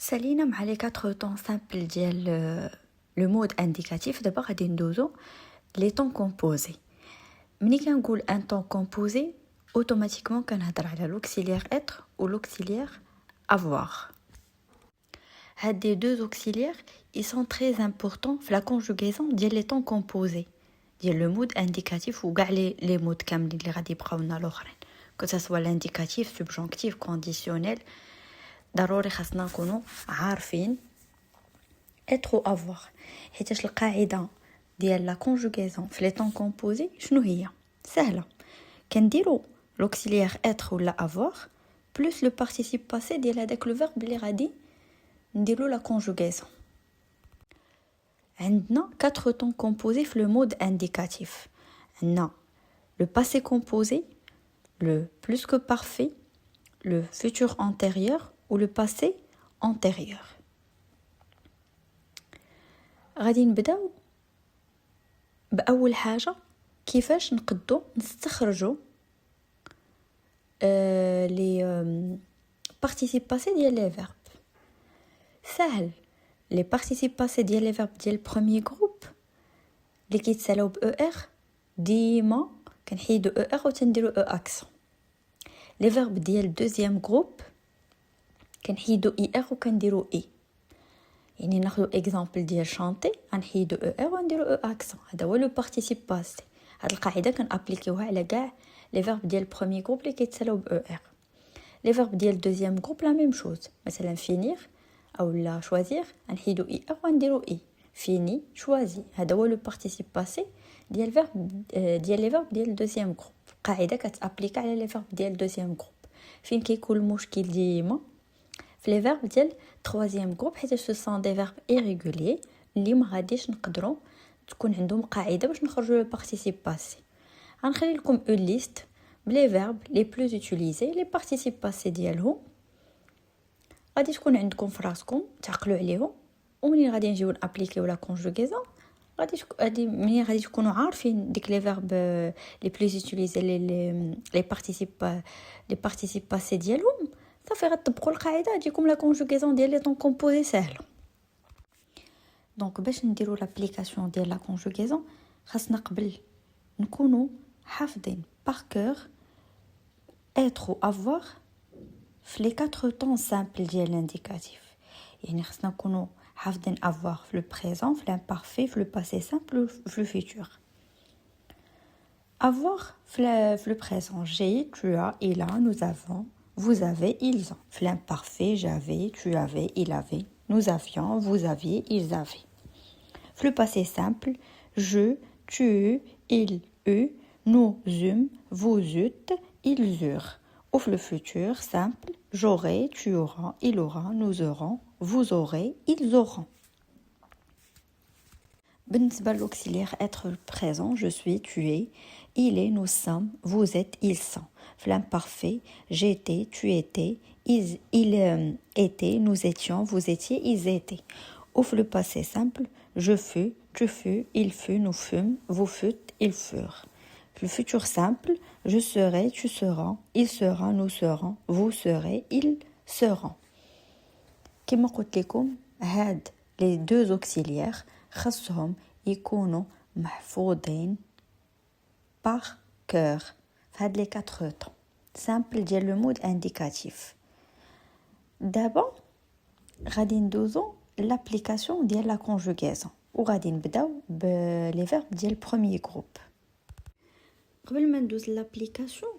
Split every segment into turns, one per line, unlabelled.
سالينا مع لي 4 طون سامبل ديال لو مود انديكاتيف. دابا غادي ندوزو لي طون كومبوزي. ملي كنقول ان طون كومبوزي اوتوماتيكمون كنهضر على لوكسيليير اتر و لوكسيليير افوار. هاد دي دو اوكسيليير ils sont très importants في لا كونجوغيزون ديال لي طون كومبوزي ديال لو مود انديكاتيف وكاع لي مود كاملين اللي غادي يبقاونا الاخرين، كو سوا لانديكاتيف سوبجونكتيف كونديسيونيل. ضروري خاصنا نكونوا عارفين être ou avoir، حيتاش القاعده ديال لا كونجوغيزون في لي طون كومبوزي شنو هي؟ سهله، كنديروا لوكسيليير être ولا avoir بلس لو بارتيسيب باسي ديال هذاك لو فيرب اللي غادي نديروا لا كونجوغيزون. عندنا 4 طون كومبوزي في لو مود انديكاتيف. عندنا le passé composé, le plus que parfait, le futur antérieur ou le passé antérieur. غادي نبداو باول حاجه كيفاش نقدو نستخرجوا لي بارتيسيب باسي ديال لي فيرب. سهل، لي بارتيسيب باسي ديال لي فيرب ديال البروميير جروب اللي كيتسالاو ب او ار ديما كنحيدو او ار وتنديرو او اكسون. لي فيرب ديال الدوزيام جروب كنحيدو اي ار وكنديرو اي. يعني ناخذ اكزامبل ديال شانتي غنحيدو او ار ونديرو او اكسون، هذا هو لو بارتيسيب باسي. هاد القاعده كنابليكيوها على كاع لي فيرب ديال البروميير جروب اللي كيتسالاو ب او ار. لي فيرب ديال الدوزيام جروب لا ميم شوز، مثلا فينير او لا شوازير غنحيدو اي ار ونديرو اي. فيني شوازي، هذا هو لو بارتيسيب باسي ديال فيرب ديال لي فيرب ديال الدوزيام جروب. قاعده كتابليكا على لي فيرب ديال الدوزيام جروب. فين كيكون المشكل ديما في لي فيرب ديال troisième جروب، حيت سو سون دي فيرب irréguliers اللي ما غاديش نقدروا تكون عندهم قاعده باش نخرجوا لو بارتيسيب باسي. غنخلي لكم اون ليست بلي فيرب لي بلوز اوتيليزي لي بارتيسيب باسي ديالهم، غادي تكون عندكم في راسكم تعقلوا عليهم. ومنين غادي نجيو نابليكيو لا كونجوغيزون غادي منين غادي تكونوا عارفين ديك لي فيرب لي بلوز اوتيليزي لي بارتيسيب باسي ديالهم، صافي غتطبقوا القاعده ديالكم. لا كونجوغيزون ديال لي طون كومبوزي سهله. دونك باش نديروا لابليكاسيون ديال لا كونجوغيزون خاصنا قبل نكونوا حافظين بار كور être ou avoir في لي 4 طون سامبل ديال الانديكاتيف. يعني خاصنا نكونوا حافظين avoir في لو بريزون، في l'imparfait، في لو باسي سامبل، في لو فيتور. avoir في لو بريزون j'ai, tu as, il a, nous avons, vous avez, ils ont. في l'imparfait j'avais, tu avais, il avait, nous avions, vous aviez, ils avaient. في le passé simple je, tu, il, eux, nous eûmes, vous eûtes, ils eurent. Ou في le futur simple j'aurai, tu auras, il aura, nous aurons, vous aurez, ils auront. بالنسبة للأوكسيليير être présent je suis, tu es, il est, nous sommes, vous êtes, ils sont. في l'imparfait j'étais, tu étais, il était, nous étions, vous étiez, ils étaient. Ou في le passé simple je fus, tu fus, il fut, nous fûmes, vous fûtes, ils furent. في le futur simple je serai, tu seras, il sera, nous serons, vous serez, ils seront. كما قلت لكم هاد لي دو اوكسيليير خاصهم يكونوا محفوظين بار كور في هاد لي 4 طون سامبل ديال لو مود انديكاتيف. دابا غادي ندوزو لابليكاسيون ديال لا كونجوغيزون وغادي نبداو بلي فيرب ديال البروميير جروب. قبل ما ندوز لابليكاسيون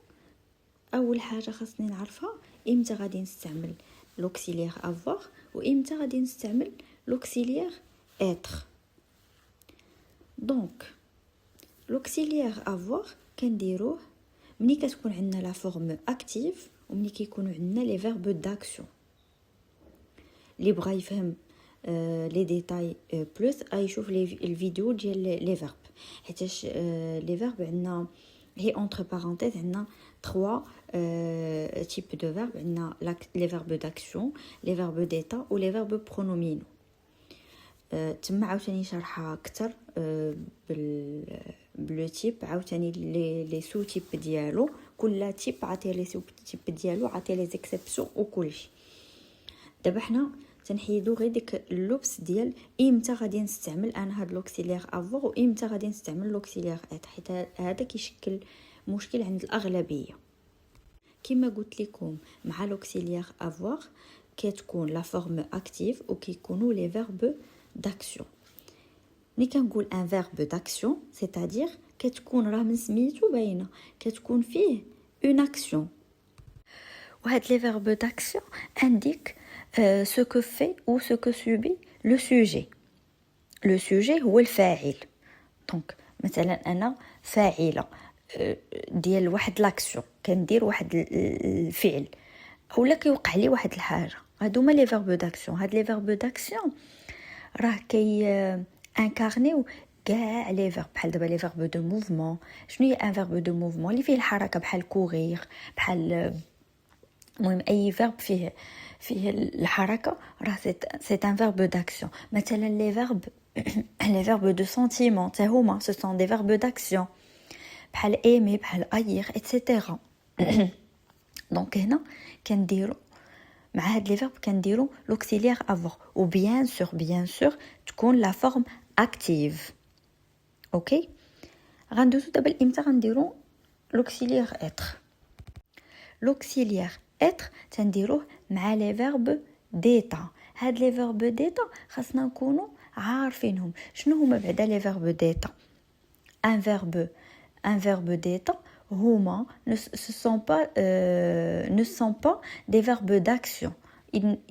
اول حاجه خاصني نعرفها امتى غادي نستعمل لوكسيليير avoir وامتى غادي نستعمل لوكسيليير être. دونك لوكسيليير avoir كنديروه ملي كتكون عندنا لا فورم اكتيف وملي كيكونوا عندنا لي فيرب داكسيون. اللي بغا يفهم لي ديتاي بلوس يشوف الفيديو ديال لي فيرب، حيتاش لي فيرب عندنا هي اونتر بارونتيز عندنا 3 تيب دو فيرب. عندنا لي فيرب داكسيون، لي فيرب ديتا و لي فيرب برونومينو. تما عاوتاني شرحها اكثر بلو تيب، عاوتاني لي سو تيب ديالو، كل تيب عطيه لي سو تيب ديالو، عطيه لي زيكسيبسيون وكلشي. دابا حنا تنحيدو غير ديك اللبس ديال امتى غادي نستعمل انا هاد لوكسيليير افوار وامتى غادي نستعمل لوكسيليير ات، حيت هذا كيشكل مشكل عند الاغلبيه. كما قلت لكم مع لوكسيليير افوار كتكون لا فورم اكتيف وكيكونوا لي فيرب داكسيون. ملي كنقول ان فيرب داكسيون سيتادير كتكون راه من سميتو باينه كتكون فيه اون اكسيون. وهاد لي فيرب داكسيون indiquent ce que fait ou ce que subit le sujet. لو سوجي هو الفاعل. دونك مثلا انا فاعله ديال واحد لاكسيون، كندير واحد الفعل اولا كيوقع لي واحد الحاجه، هادو هما لي فيرب داكسيون. هاد لي فيرب داكسيون راه كي انكارنيو كاع لي فيرب، بحال دابا لي فيرب دو موفمون. شنو هي ان فيرب دو موفمون؟ اللي فيه الحركه، بحال كورير، بحال المهم اي فيرب فيه الحركه راه سي ان فيرب داكسيون. مثلا لي فيرب les verbes de sentiment حتى هما ce sont des verbes d'action بحال aimer بحال haïr etc. دونك هنا كنديروا مع هاد لي فيرب كنديروا l'auxiliaire avoir و bien sûr تكون لا فورم active. اوكي غندوزو دابا امتى غنديروا l'auxiliaire être. l'auxiliaire être تنديروه مع لي فيرب ديتا. هاد لي فيرب ديتا خاصنا نكونوا عارفينهم. شنو هما بعدا لي فيرب ديتا؟ ان فيرب ديتا هما ne sont pas des verbes d'action.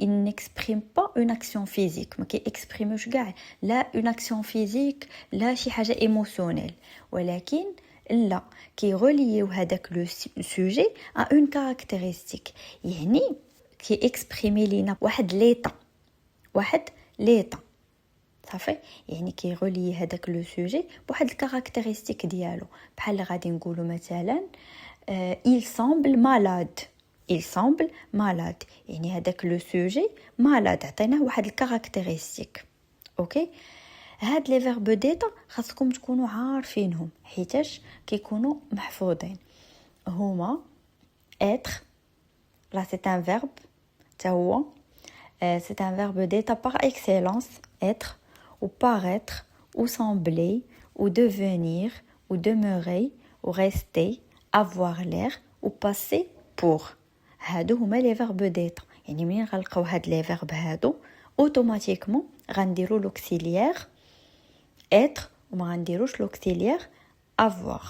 ils n'expriment pas une action physique. ما كيكسبريموش كاع لا une action physique لا شي حاجه ايموشنيل، ولكن لا كيغوليو هذاك لو سوجي ا اون كاركتيرستيك، يعني كيكسبريمي لينا واحد ليطا صافي. يعني كيغولي هذاك لو سوجي بواحد الكاركتيرستيك ديالو. بحال غادي نقولوا مثلا il semble malade يعني هذاك لو سوجي malade عطيناه واحد الكاركتيرستيك. اوكي هاد لي فيرب ديتا خاصكم تكونوا عارفينهم حيتاش كيكونوا محفوظين. هما être là c'est un verbe تا هو c'est un verbe d'état par excellence être ou paraître ou sembler ou devenir ou demeurer ou rester avoir l'air ou passer pour. هادو هما لي فيرب ديتا. يعني منين غنلقاو هاد لي فيرب هادو اوتوماتيكمون غنديروا لوكسيليير être وما غنديروش لوكسيليير avoir.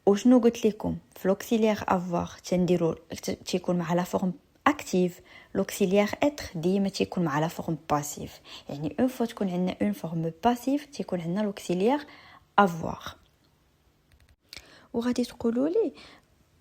وشنو قلت لكم في لوكسيليير avoir تنديروا تيكون مع لا فورم اكتيف. لوكسيليير être ديما تيكون مع لا فورم باسيف. يعني اون فوا تكون عندنا اون فورم باسيف تيكون عندنا لوكسيليير avoir. وغادي تقولوا لي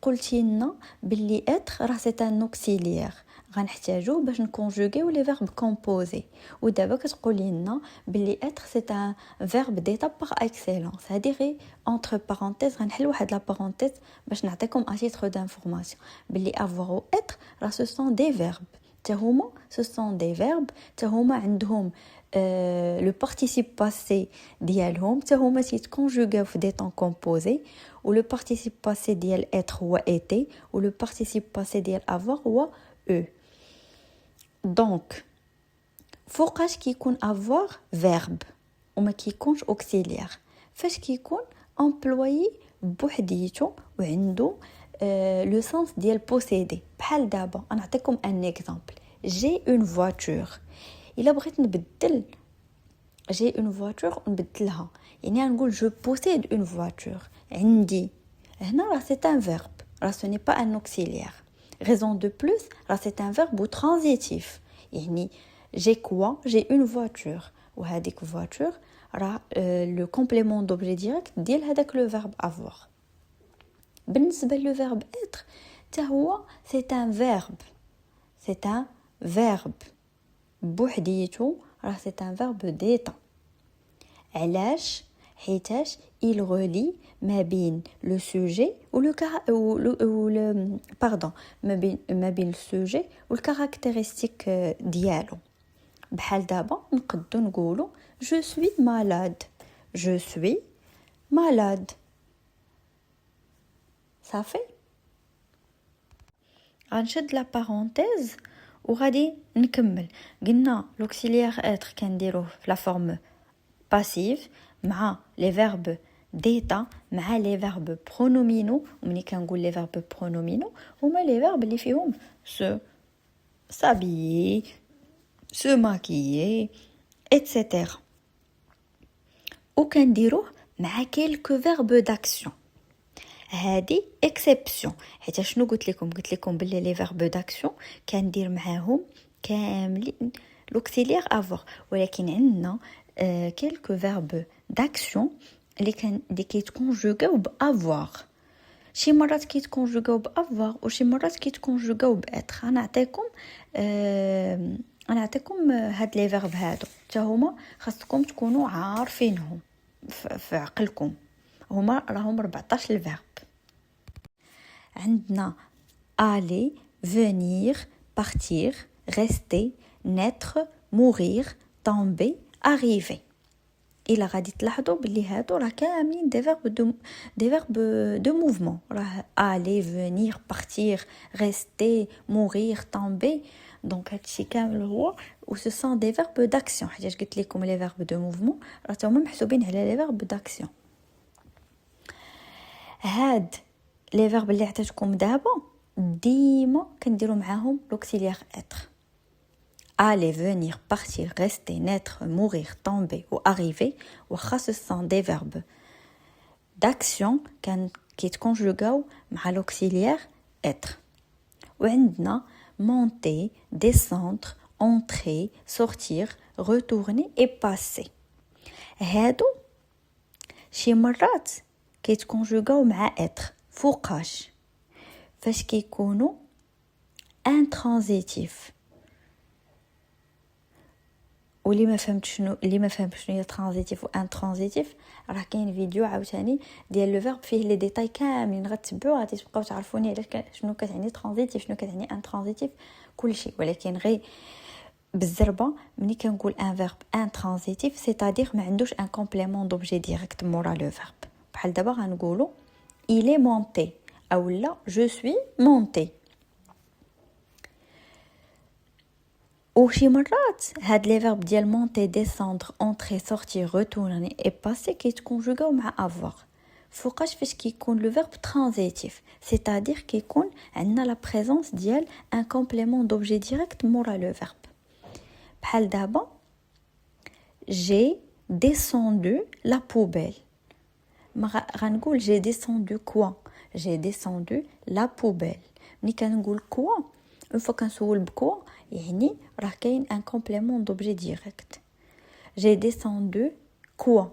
قلتي لنا باللي être راه سي ان اوكسيليير غنحتاجوه باش نكونجوغيو لي فيرب كومبوزي، ودابا كتقولي لنا باللي être سي ان فيرب ديتا باغ اكسيلونس. هادي غير اونتر بارونتيز غنحل واحد لا بارونتيز باش نعطيكم اتيتر دانفورماسيون باللي avoir و être راه سو سون دي فيرب تا هما سو سون دي فيرب تا هما عندهم لو بارتيسيب باسي ديالهم تا هما تيتكونجوغاو في دي طون كومبوزي. و لو بارتيسيب باسي ديال être هو était و لو بارتيسيب باسي ديال avoir هو eux. دونك فوقاش كيكون avoir verbe وما كيكونش auxiliaire؟ فاش كيكون employé بوحديته وعنده لو سنس ديال posséder. بحال دابا نعطيكم ان اكزامبل j'ai une voiture. الا بغيت نبدل j'ai une voiture ونبدلها يعني نقول je possède une voiture عندي. هنا راه c'est un verbe راه ce n'est pas un auxiliaire. raison de plus راه c'est un verbe transitif يعني j'ai quoi j'ai une voiture وهذيك voiture راه le complément d'objet direct ديال هذاك le verbe avoir. بالنسبه لو verbe être تا هو c'est un verbe بوحديته راه c'est un verbe d'état. علاش؟ حيتاش il relie ما بين لو سوجي و لو باردون ما بين السوجي والكاركتيرستيك ديالو. بحال دابا نقدو نقولو je suis malade صافي. غنشد لا بارونتيز وغادي نكمل. قلنا l'auxiliaire être كنديروه في لا فورم باسيف مع لي فيرب ديتا مع لي فيرب برونومينو. ومني كنقول لي فيرب برونومينو هما لي فيرب اللي فيهم se s'habiller, se maquiller, etc. وكنديروه مع quelques verbes d'action. هذه اكسبسيون، حيت شنو قلت لكم بلي لي فيرب داكسيون كندير معاهم كاملين لوكسيليير افوار، ولكن عندنا كيلكو فيرب داكسيون اللي كيتكونجوغاو بافوار. شي مرات كيتكونجوغاو بافوار وشي مرات كيتكونجوغاو باتر. انا نعطيكم هاد لي فيرب هادو حتى هما خاصكم تكونوا عارفينهم في عقلكم. هما راهم 14 الفيرب. عندنا aller, venir, partir, rester, naître, mourir, tomber, arriver. إلا غادي تلاحظوا بلي هادو راه كاملين دي فيرب دو موفمون. راه aller, venir, partir, rester, mourir, tomber. دونك هادشي كامل هو و سو سون دي فيرب داكسيون، حيت قلت لكم لي فيرب دو موفمون راه هما محسوبين على لي فيرب داكسيون. هاد لي فيرب اللي عطيتكم دابا ديما كنديروا معاهم لوكسيليير اتر. aller, venir, partir, rester, naître, mourir, tomber ou arriver. واخا ce sont des verbes d'action كيتكونجوغاو مع لوكسيليير être. وعندنا monter, descendre, entrer, sortir, retourner et passer. هادو شي مرات كيتكونجوغاو مع être. فوقاش فاش كيكونوا intransitif. واللي ما فهمتش شنو هي ترانزيتيف و انترانزيتيف راه كاين فيديو عاوتاني ديال لو فيرب فيه لي ديتاي كاملين غتتبعوا غادي تبقاو تعرفوني علاش شنو كتعني ترانزيتيف شنو كتعني انترانزيتيف كلشي. ولكن غير بالزربه ملي كنقول ان فيرب انترانزيتيف سيتادير ما عندوش ان كومبليمون دوبجي ديريكت مورا لو فيرب. بحال دابا غنقولوا il est monté او لا je suis monté. وشي مرات هاد لي فيرب ديال مونتي ديسوندر اونتري سورتي روتورني اي باسي كيتكونجوغاو مع افوار. فوقاش فاش كيكون لو فيرب ترانزيتيف سيتادير كيكون عندنا لا بريزونس ديال ان كومبليمون دوبجي ديريكت مورا لو فيرب. بحال دابا جي ديسوندو لا بوبيل. ما غنقول جي ديسوندو كوا جي ديسوندو لا بوبيل. ملي كنقول كوا اون فوا كنسول بكوا يعني راه كاين ان كومبليمون دوبجي ديريكت. جي ديسوندو كوا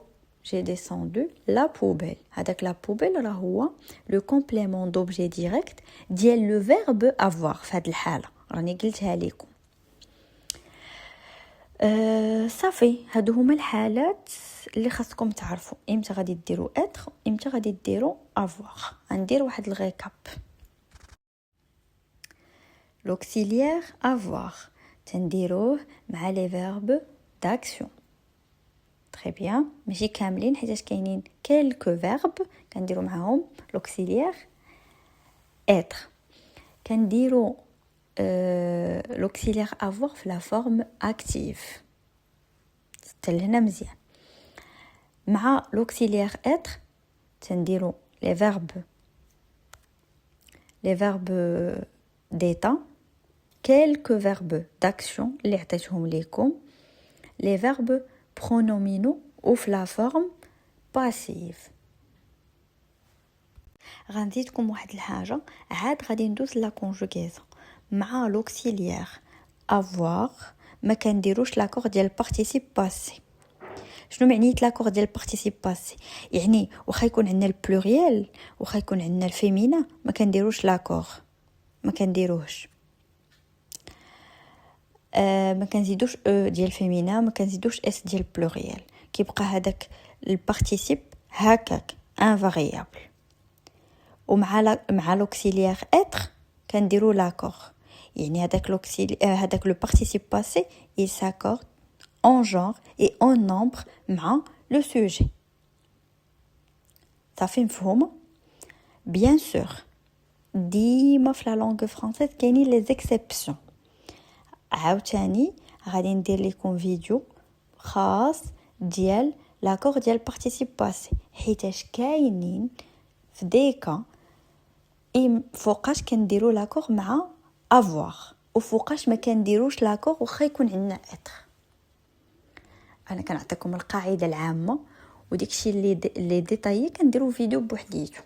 جي ديسوندو لا بوبيل. هذاك لا بوبيل راه هو لو كومبليمون دوبجي ديريكت ديال لو فيرب افوار. في هذه الحاله راني قلتها لكم. صافي هادو هما الحالات اللي خاصكم تعرفوا امتى غادي ديروا اتر امتى غادي ديروا افوار. غندير واحد الغيكاب. l'auxiliaire avoir تنديروه مع les verbes d'action. très bien. ماشي كاملين حيت كاينين quelques verbes كنديروا معاهم l'auxiliaire être. كنديروا l'auxiliaire avoir في la forme active. تلهنا مزيان. مع l'auxiliaire être تنديروا les verbes d'état, quelques verbes d'action اللي عطيتهم لكم, les verbes pronominaux ou la forme passive. غنزيدكم واحد الحاجه عاد غادي ندوز لا كونجوغيزون مع l'auxiliaire avoir. ما كنديروش لاكور ديال participe passé. شنو معنيت لاكور ديال participe passé؟ يعني واخا يكون عندنا البلوريال واخا يكون عندنا الفيمينا ما كنديروش لاكور، ما كنديروهش. ما كنزيدوش او ديال فيمينا، ما كنزيدوش اس ديال بلوريال، كيبقى هذاك البارتيسيب هكاك ان فاريابل. ومع لوكسيليير اتر كنديروا لاكور، يعني هذاك لو بارتيسيب باسي il s'accorde en genre et en nombre مع لو سوجي. صافي مفهومه؟ بيان سور ديما في لا لونغ فرونسيز كاينين لي زيكسيبسيون. عاوتاني غادي ندير لكم فيديو خاص ديال لاكور ديال بارتيسيب باسي، حيتاش كاينين في ديكا فوقاش كنديروا لاكور مع افوار وفوقاش ما كنديروش لاكور واخا يكون عندنا اتر. انا كنعطيكم القاعده العامه وديكشي اللي ديطايي كنديروا فيديو بوحديتو.